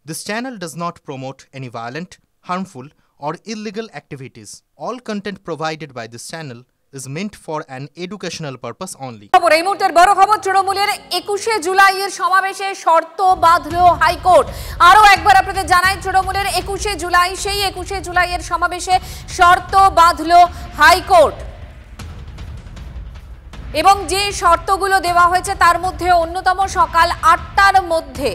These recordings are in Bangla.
This channel does not promote any violent, harmful, or illegal activities. All content provided by this channel is meant for an educational purpose only. এই মুহূর্তের বড় খবর, তৃণমূলের 21শে জুলাইয়ের সমাবেশে শর্ত বাঁধল হাইকোর্ট। আরও একবার আপনাদের জানাই, তৃণমূলের 21শে জুলাই, সেই 21শে জুলাইয়ের সমাবেশে শর্ত বাঁধল হাইকোর্ট। এবং যে শর্তগুলো দেওয়া হয়েছে তার মধ্যে অন্যতম সকাল ৮টার মধ্যে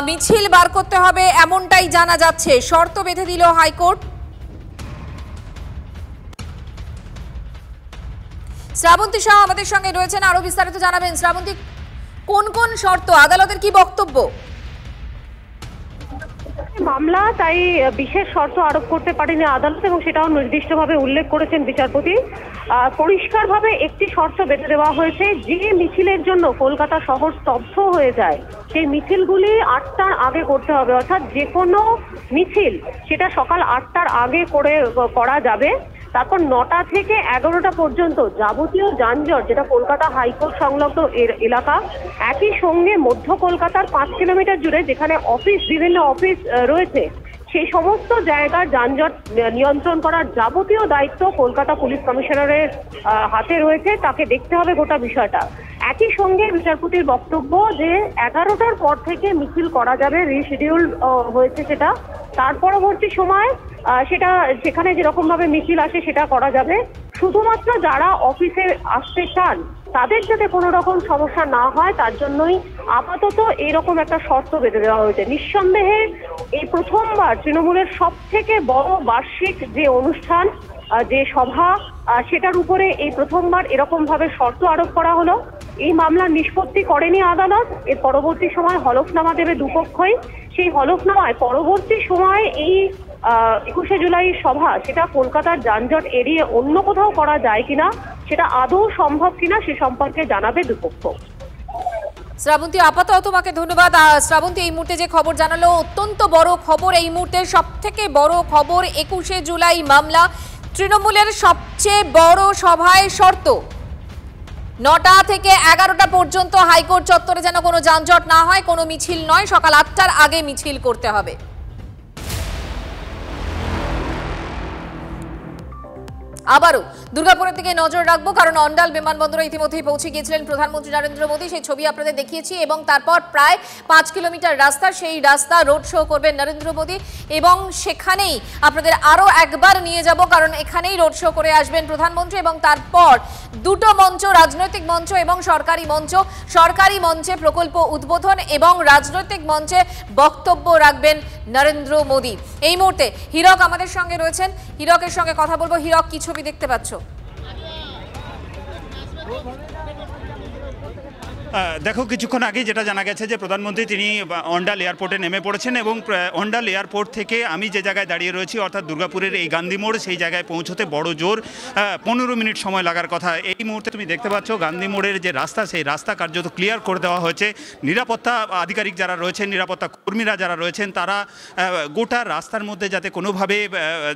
মিছিল বার করতে হবে, এমনটাই জানা যাচ্ছে। শর্ত বেঁধে দিল হাইকোর্ট। শ্রাবন্তী শাহ আমাদের সঙ্গে রয়েছেন, আরো বিস্তারিত জানাবেন। শ্রাবন্তী, কোন কোন শর্ত, আদালতের কি বক্তব্য? মামলা তাই বিশেষ শর্ত আরোপ করতে পারেনি আদালত, এবং সেটাও নির্দিষ্টভাবে উল্লেখ করেছেন বিচারপতি। পরিষ্কারভাবে একটি শর্ত বেঁধে দেওয়া হয়েছে, যে মিছিলের জন্য কলকাতা শহর স্তব্ধ হয়ে যায় সেই মিছিলগুলি ৮টার আগে করতে হবে। অর্থাৎ যে কোনো মিছিল সেটা সকাল ৮টার আগে করা যাবে। তারপর ৯টা থেকে ১১টা পর্যন্ত যাবতীয় যানজট, যেটা কলকাতা হাইকোর্ট সংলগ্ন এলাকা, একই সঙ্গে মধ্য কলকাতার ৫ কিলোমিটার জুড়ে যেখানে বিভিন্ন অফিস রয়েছে, সেই সমস্ত জায়গার যানজট নিয়ন্ত্রণ করার যাবতীয় দায়িত্ব কলকাতা পুলিশ কমিশনারের হাতে রয়েছে। তাকে দেখতে হবে গোটা বিষয়টা। একই সঙ্গে বিচারপতির বক্তব্য যে ১১টার পর থেকে মিছিল করা যাবে, রিশিডিউল হয়েছে সেটা। তার পরবর্তী সময় সেটা সেখানে যেরকম ভাবে মিছিল আসে সেটা করা যাবে। শুধুমাত্র যারা অফিসে আসতে চান তাদের যাতে কোনো রকম সমস্যা না হয় তার জন্যই আপাতত এরকম একটা শর্ত বেঁধে দেওয়া হয়েছে। নিঃসন্দেহে এই প্রথমবার তৃণমূলের সব থেকে বড় বার্ষিক যে অনুষ্ঠান, যে সভা, সেটার উপরে এই প্রথমবার এরকম ভাবে শর্ত আরোপ করা হলো। এই মামলার নিষ্পত্তি করেনি আদালত, এর পরবর্তী সময় হলফনামা দেবে দুপক্ষই। সেই হলফনামায় পরবর্তী সময় এই 21শে জুলাই সভা সেটা কলকাতার যানজট এড়িয়ে অন্য কোথাও করা যায় কিনা, সেটা আদৌ সম্ভব কিনা, সে সম্পর্কে জানাবে দুপক্ষ। শ্রাবন্তী, আপাতত তোমাকে ধন্যবাদ। শ্রাবন্তী, এই মুহূর্তে যে খবর জানালো অত্যন্ত বড় খবর। এই মুহূর্তে সব থেকে বড় খবর, 21শে জুলাই মামলা, তৃণমূলের সবচেয়ে বড় সভায় শর্ত ৯টা থেকে ১১টা পর্যন্ত হাইকোর্ট চত্বরে যেন কোনো যানজট না হয়, কোনো মিছিল নয়, সকাল ৮টার আগে মিছিল করতে হবে। আবারও দুর্গাপুরের দিকে নজর রাখবো, কারণ অন্ডাল বিমানবন্দরে ইতিমধ্যেই পৌঁছে গিয়েছিলেন প্রধানমন্ত্রী নরেন্দ্র মোদী। সেই ছবি আপনাদের দেখিয়েছি, এবং তারপর প্রায় ৫ কিলোমিটার রাস্তা, সেই রাস্তা রোড শো করবেন নরেন্দ্র মোদী, এবং সেখানেই আপনাদের আরও একবার নিয়ে যাব, কারণ এখানেই রোড শো করে আসবেন প্রধানমন্ত্রী। এবং তারপর দুটো মঞ্চ, রাজনৈতিক মঞ্চ এবং সরকারি মঞ্চ, সরকারি মঞ্চে প্রকল্প উদ্বোধন এবং রাজনৈতিক মঞ্চে বক্তব্য রাখবেন নরেন্দ্র মোদী। এই মুহূর্তে হীরক আমাদের সঙ্গে রয়েছেন, হীরকের সঙ্গে কথা বলবো। হীরক, কি ছবি দেখতে পাচ্ছ? দেখো, কিছুক্ষণ আগে যেটা জানা গেছে যে প্রধানমন্ত্রী তিনি অন্ডাল এয়ারপোর্টে নেমে পড়েছেন, এবং অন্ডাল এয়ারপোর্ট থেকে আমি যে জায়গায় দাঁড়িয়ে রয়েছি, অর্থাৎ দুর্গাপুরের এই গান্ধী মোড়, সেই জায়গায় পৌঁছতে বড় জোর ১৫ মিনিট সময় লাগার কথা। এই মুহূর্তে তুমি দেখতে পাচ্ছ গান্ধী মোড়ের যে রাস্তা, সেই রাস্তা কার্যত ক্লিয়ার করে দেওয়া হয়েছে। নিরাপত্তা আধিকারিক যারা রয়েছেন, নিরাপত্তা কর্মীরা যারা রয়েছেন, তারা গোটা রাস্তার মধ্যে যাতে কোনোভাবে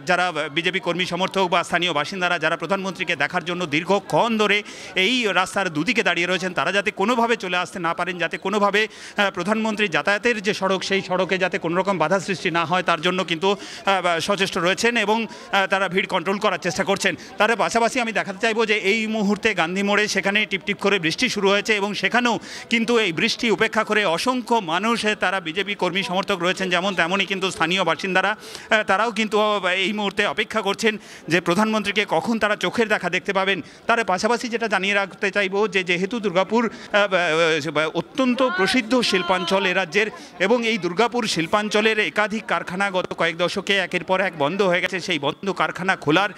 যারা বিজেপি কর্মী সমর্থক বা স্থানীয় বাসিন্দারা যারা প্রধানমন্ত্রীকে দেখার জন্য দীর্ঘক্ষণ ধরে এই রাস্তার দুদিকে দাঁড়িয়ে রয়েছেন, তারা যাতে কোনোভাবে চলে আসতে না পারেন, যাতে কোনোভাবে প্রধানমন্ত্রী যাতায়াতের যে সড়ক, সেই সড়কে যাতে কোনো রকম বাধা সৃষ্টি না হয়, তার জন্য কিন্তু সচেষ্ট রয়েছেন, এবং তারা ভিড় কন্ট্রোল করার চেষ্টা করছেন। তার পাশাপাশি আমি দেখাতে চাইবো যে এই মুহূর্তে গান্ধী মোড়ে সেখানে টিপটিপ করে বৃষ্টি শুরু হয়েছে, এবং সেখানেও কিন্তু এই বৃষ্টি উপেক্ষা করে অসংখ্য মানুষ, তারা বিজেপি কর্মী সমর্থক রয়েছেন যেমন, তেমনই কিন্তু স্থানীয় বাসিন্দারা, তারাও কিন্তু এই মুহূর্তে অপেক্ষা করছেন যে প্রধানমন্ত্রীকে কখন তারা চোখের দেখা দেখতে পাবেন। তার পাশাপাশি যেটা জানিয়ে রাখতে চাইবো যে যেহেতু দুর্গাপুর অত্যন্ত প্রসিদ্ধ শিল্পাঞ্চল এ রাজ্যের, এবং এই দুর্গাপুর শিল্পাঞ্চলের একাধিক কারখানা গত কয়েক দশকে একের পর এক বন্ধ হয়ে গেছে। সেই বন্ধ কারখানা খোলার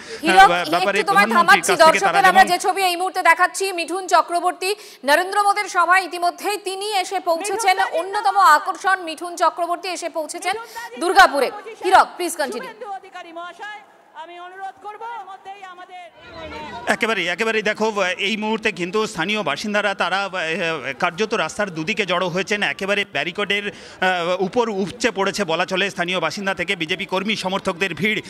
ব্যাপারে প্রধানমন্ত্রীর কাছ থেকে তারা, আমরা যে ছবি এই মুহূর্তে দেখাচ্ছি, মিঠুন চক্রবর্তী নরেন্দ্র মোদীর সভায় ইতিমধ্যেই তিনি এসে পৌঁছেছেন। অন্যতম আকর্ষণ মিঠুন চক্রবর্তী এসে পৌঁছেছেন দুর্গাপুরে। হীরক, প্লিজ কন্টিনিউ। আমি অনুরোধ করব মধ্যেই আমাদের একেবারেই দেখো এই মুহূর্তে কিন্তু স্থানীয় বাসিন্দারা তারা কার্যত রাস্তার দুদিকে জড়ো হয়েছেন, একেবারে ব্যারিকেডের উপর উপচে পড়েছে বলা চলে স্থানীয় বাসিন্দা থেকে বিজেপি কর্মী সমর্থকদের ভিড়।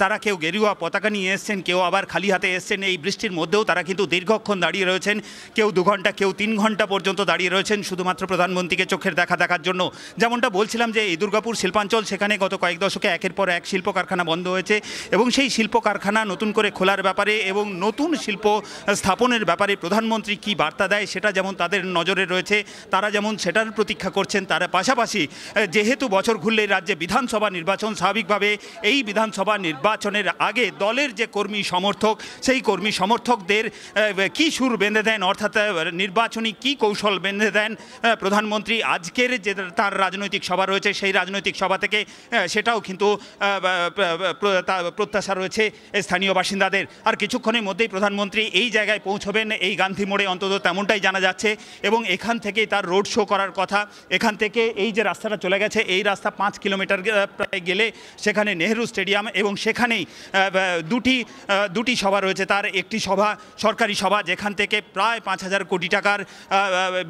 তারা কেউ গেরুয়া পতাকা নিয়ে এসছেন, কেউ আবার খালি হাতে এসছেন। এই বৃষ্টির মধ্যেও তারা কিন্তু দীর্ঘক্ষণ দাঁড়িয়ে রয়েছেন, কেউ 2 ঘন্টা কেউ 3 ঘন্টা পর্যন্ত দাঁড়িয়ে রয়েছেন শুধুমাত্র প্রধানমন্ত্রীকে চোখের দেখার জন্য। যেমনটা বলছিলাম যে এই দুর্গাপুর শিল্পাঞ্চল, সেখানে গত কয়েক দশকে একের পর এক শিল্প কারখানা বন্ধ হয়েছে এবং সেই শিল্প কারখানা নতুন করে খোলার ব্যাপারে এবং নতুন শিল্প স্থাপনের ব্যাপারে প্রধানমন্ত্রী কি বার্তা দেয় সেটা যেমন তাদের নজরে রয়েছে, তারা যেমন সেটার প্রতীক্ষা করছেন। তার পাশাপাশি যেহেতু বছর ঘুরলেই রাজ্যে বিধানসভা নির্বাচন, স্বাভাবিকভাবে এই বিধানসভা নির্বাচনের আগে দলের যে কর্মী সমর্থক, সেই কর্মী সমর্থকদের কি সুর বেঁধে দেন, অর্থাৎ নির্বাচনী কি কৌশল বেঁধে দেন প্রধানমন্ত্রী। আজকের যে তার রাজনৈতিক সভা রয়েছে সেই রাজনৈতিক সভা থেকে সেটাও কিন্তু প্রত্যাশা রয়েছে স্থানীয় বাসিন্দাদের। আর কিছুক্ষণের মধ্যেই প্রধানমন্ত্রী এই জায়গায় পৌঁছবেন, এই গান্ধী মোড়ে অন্তত তেমনটাই জানা যাচ্ছে, এবং এখান থেকেই তার রোড শো করার কথা। এখান থেকে এই যে রাস্তাটা চলে গেছে, এই রাস্তা 5 কিলোমিটার প্রায় গেলে সেখানে নেহেরু স্টেডিয়াম, এবং সেখানেই দুটি সভা রয়েছে। তার একটি সভা সরকারি সভা, যেখান থেকে প্রায় 5,000 কোটি টাকার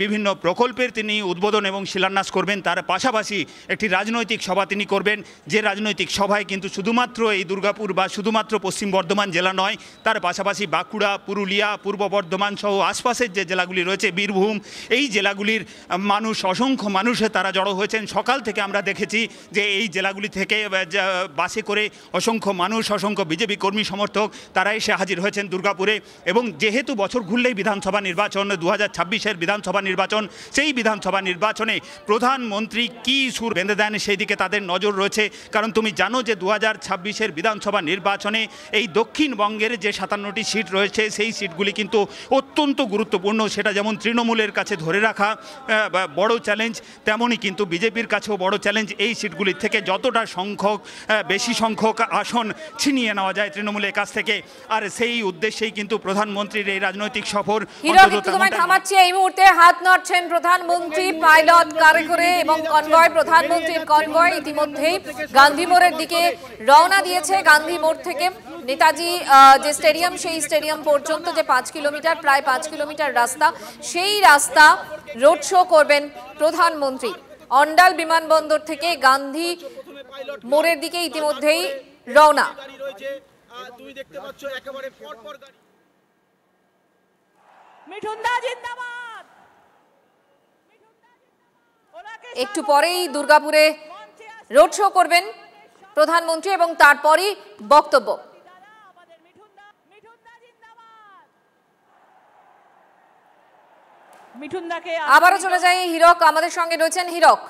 বিভিন্ন প্রকল্পের তিনি উদ্বোধন এবং শিলান্যাস করবেন। তার পাশাপাশি একটি রাজনৈতিক সভা তিনি করবেন, যে রাজনৈতিক সভায় কিন্তু শুধুমাত্র এই দুর্গাপুর বা শুধুমাত্র পশ্চিম বর্ধমান জেলা নয়, তার পাশাপাশি বাঁকুড়া, পুরুলিয়া, পূর্ব বর্ধমান সহ আশপাশের যে জেলাগুলি রয়েছে, বীরভূম, এই জেলাগুলির মানুষ, অসংখ্য মানুষ তারা জড়ো হয়েছেন। সকাল থেকে আমরা দেখেছি যে এই জেলাগুলি থেকে বাসে করে অসংখ্য মানুষ, অসংখ্য বিজেপি কর্মী সমর্থক তারা এসে হাজির হয়েছেন দুর্গাপুরে। এবং যেহেতু বছর ঘুরলেই বিধানসভা নির্বাচন, 2026-এর বিধানসভা নির্বাচন, সেই বিধানসভা নির্বাচনে প্রধানমন্ত্রী কী সুর বেঁধে দেন সেই দিকে তাদের নজর রয়েছে। কারণ তুমি জানো যে 2026-এর বিধানসভা নির্বাচনে এই দক্ষিণবঙ্গের যে 57টি সিট রয়েছে সেই সিটগুলি কিন্তু অত্যন্ত গুরুত্বপূর্ণ। সেটা যেমন তৃণমূলের কাছে ধরে রাখা বড় চ্যালেঞ্জ, তেমনই কিন্তু বিজেপির কাছেও বড় চ্যালেঞ্জ। এই সিটগুলির থেকে যতটা বেশি সংখ্যক আসন ছিনিয়ে নেওয়া যায় তৃণমূলের কাছ থেকে, আর সেই উদ্দেশ্যেই কিন্তু প্রধানমন্ত্রীর এই রাজনৈতিক সফর। থামাচ্ছি, এই মুহূর্তে হাত নাড়ছেন প্রধানমন্ত্রী পাইলট কারে করে এবং কনভয়, প্রধানমন্ত্রীর কনভয় ইতিমধ্যেই গান্ধী মোড়ের দিকে রওনা দিয়েছে। গান্ধী মোড় থেকে নেতাজি যে স্টেডিয়াম, সেই স্টেডিয়াম পর্যন্ত যে 5 কিলোমিটার, প্রায় 5 কিলোমিটার রাস্তা, সেই রাস্তা রোড শো করবেন প্রধানমন্ত্রী। অন্ডাল বিমানবন্দর থেকে গান্ধী মোড়ের দিকে ইতিমধ্যেই রওনা। একটু পরেই দুর্গাপুরে রোড শো করবেন প্রধানমন্ত্রী এবং তারপরই বক্তব্য। আবারও চলে যাই হীরক, আমাদের সঙ্গে রয়েছেন হীরক।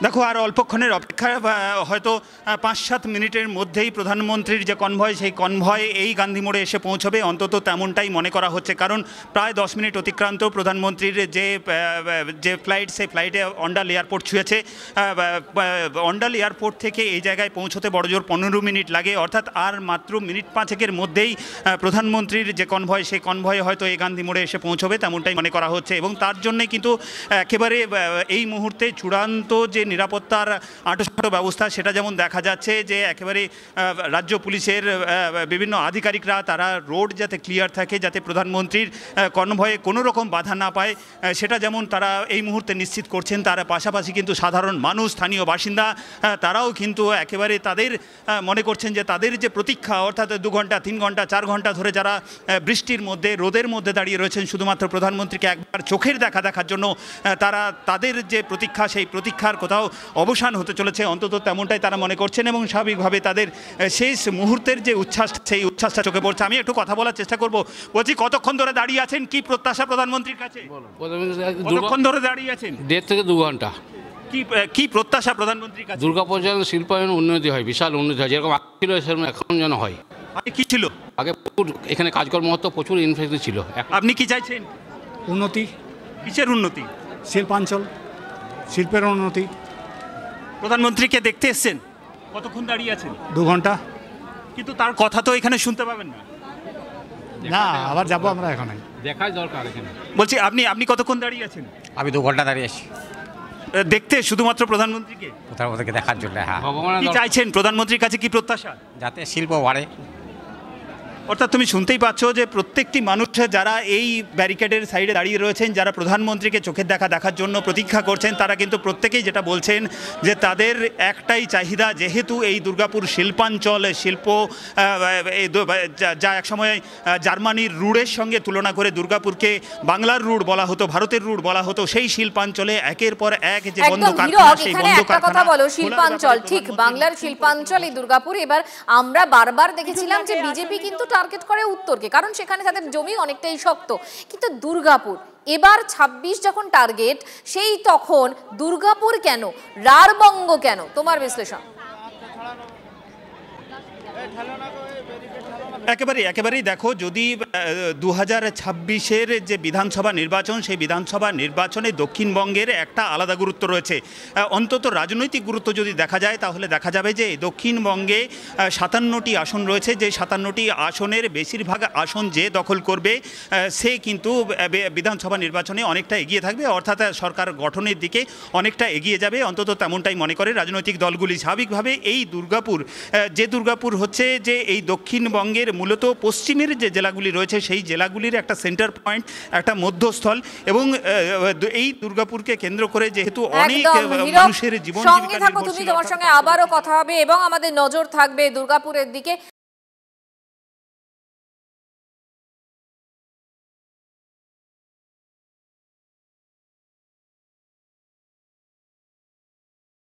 দেখো, আর অল্পক্ষণের অপেক্ষা, হয়তো 5-7 মিনিটের মধ্যেই প্রধানমন্ত্রীর যে কনভয়, সেই কনভয় এই গান্ধী মোড়ে এসে পৌঁছবে, অন্তত তেমনটাই মনে করা হচ্ছে। কারণ প্রায় 10 মিনিট অতিক্রান্ত প্রধানমন্ত্রীর যে ফ্লাইট, সেই ফ্লাইটে অন্ডাল এয়ারপোর্ট ছুঁয়েছে। অন্ডাল এয়ারপোর্ট থেকে এই জায়গায় পৌঁছতে বড়জোর 15 মিনিট লাগে, অর্থাৎ আর মাত্র মিনিট 5-এর মধ্যেই প্রধানমন্ত্রীর যে কনভয়, সেই কনভয় হয়তো এই গান্ধী মোড়ে এসে পৌঁছবে, তেমনটাই মনে করা হচ্ছে। এবং তার জন্যে কিন্তু একেবারে এই মুহূর্তে চূড়ান্ত যে নিরাপত্তার আঁটসাঁট ব্যবস্থা, সেটা যেমন দেখা যাচ্ছে যে একেবারে রাজ্য পুলিশের বিভিন্ন আধিকারিকরা তারা রোড যাতে ক্লিয়ার থাকে, যাতে প্রধানমন্ত্রীর কনভয়ে কোনো রকম বাধা না পায়, সেটা যেমন তারা এই মুহূর্তে নিশ্চিত করছেন। তার পাশাপাশি কিন্তু সাধারণ মানুষ, স্থানীয় বাসিন্দা, তারাও কিন্তু একেবারে তাদের মনে করছেন যে তাদের যে প্রতীক্ষা, অর্থাৎ 2 ঘন্টা, 3 ঘন্টা, 4 ঘন্টা ধরে যারা বৃষ্টির মধ্যে, রোদের মধ্যে দাঁড়িয়ে রয়েছেন শুধুমাত্র প্রধানমন্ত্রীকে একবার চোখের দেখার জন্য, তাদের যে প্রতীক্ষা, সেই প্রতীক্ষার কোথাও অবসান হতে চলেছে, অন্তত তেমনটাই তারা মনে করছেন। এবং স্বাভাবিকভাবে তাদের শেষ মুহূর্তের যে উচ্ছ্বাস, সেই উচ্ছ্বাসটা চোখে পড়ছে। আমি একটু কথা বলার চেষ্টা করব। বলছি, কতক্ষণ ধরে দাঁড়িয়ে আছেন? কি প্রত্যাশা প্রধানমন্ত্রীর কাছে? কতক্ষণ ধরে দাঁড়িয়ে আছেন? 1.5 থেকে 2 ঘন্টা। কি প্রত্যাশা প্রধানমন্ত্রীর কাছে? দুর্গাপুর যেন শিল্পায়ন উন্নতি হয়, বিশাল উন্নতি হয়, যেরকম আগে ছিল সেরকম এখন যেন হয়। আগে কি ছিল? আগে প্রচুর এখানে কাজকর্ম হতো, প্রচুর ইনফ্রাস্ট্রাকচার ছিল। আপনি কি চাইছেন? উন্নতি। কিসের উন্নতি? শিল্পাঞ্চল, শিল্পের উন্নতি। প্রধানমন্ত্রীকে দেখতে এসছেন, কতক্ষণ দাঁড়িয়ে আছেন? 2 ঘন্টা। কিন্তু তার কথা তো এখানে শুনতে পাবেন না। না, আবার যাবো আমরা এখানে। দেখাই দরকার এখানে। বলছি, আপনি কতক্ষণ দাঁড়িয়ে আছেন? আমি 2 ঘন্টা দাঁড়িয়ে আছি। দেখতে শুধুমাত্র প্রধানমন্ত্রীকে প্রধানমন্ত্রীকে দেখার জন্য। হ্যাঁ, ভগবানের কি দর- চাইছেন প্রধানমন্ত্রীর কাছে, কি প্রত্যাশা? যাতে শিল্প বাড়ে। অর্থাৎ তুমি শুনতেই পাচ্ছ যে প্রত্যেকটি মানুষ যারা এই ব্যারিকেডের সাইডে দাঁড়িয়ে রয়েছেন, যারা প্রধানমন্ত্রীকে চোখের দেখার জন্য প্রতীক্ষা করছেন, তারা কিন্তু প্রত্যেকেই যেটা বলছেন যে তাদের একটাই চাহিদা, যেহেতু এই দুর্গাপুর শিল্পাঞ্চল শিল্প যা একসময় জার্মানির রুড়ের সঙ্গে তুলনা করে দুর্গাপুরকে বাংলার রুড় বলা হতো, ভারতের রুড় বলা হতো, সেই শিল্পাঞ্চলে একের পর এক যে বন্ধ একদম কারখানা, হিরক, সেই এখানে বন্ধ একটা কথা কারখানা বলো, শিল্পাঞ্চল ঠিক বাংলার শিল্পাঞ্চল এই দুর্গাপুর। এবার আমরা বারবার দেখেছিলাম যে বিজেপি কিন্তু টার্গেট করে উত্তরকে, কারণ সেখানে তাদের জমি অনেকটাই শক্ত। কিন্তু দুর্গাপুর এবার 26 যখন টার্গেট, সেই তখন দুর্গাপুর কেন, রাঢ়বঙ্গ কেন, তোমার বিশ্লেষণ? একেবারেই দেখো, যদি 2026-এর যে বিধানসভা নির্বাচন, সেই বিধানসভা নির্বাচনে দক্ষিণবঙ্গের একটা আলাদা গুরুত্ব রয়েছে। অন্তত রাজনৈতিক গুরুত্ব যদি দেখা যায়, তাহলে দেখা যাবে যে দক্ষিণবঙ্গে 57টি আসন রয়েছে, যে 57টি আসনের বেশিরভাগ আসন যে দখল করবে সে কিন্তু বিধানসভা নির্বাচনে অনেকটা এগিয়ে থাকবে, অর্থাৎ সরকার গঠনের দিকে অনেকটা এগিয়ে যাবে, অন্তত তেমনটাই মনে করে রাজনৈতিক দলগুলি। স্বাভাবিকভাবে এই দুর্গাপুর হচ্ছে যে এই দক্ষিণবঙ্গের মূলত পশ্চিমের যে জেলাগুলি রয়েছে, সেই জেলাগুলির একটা সেন্টার পয়েন্ট, একটা মধ্যস্থল, এবং এই দুর্গাপুরকে কেন্দ্র করে যেহেতু অনেক মানুষের জীবন সঙ্গে থাকো তুমি, তোমার সঙ্গে আবারও কথা হবে এবং আমাদের নজর থাকবে দুর্গাপুরের দিকে।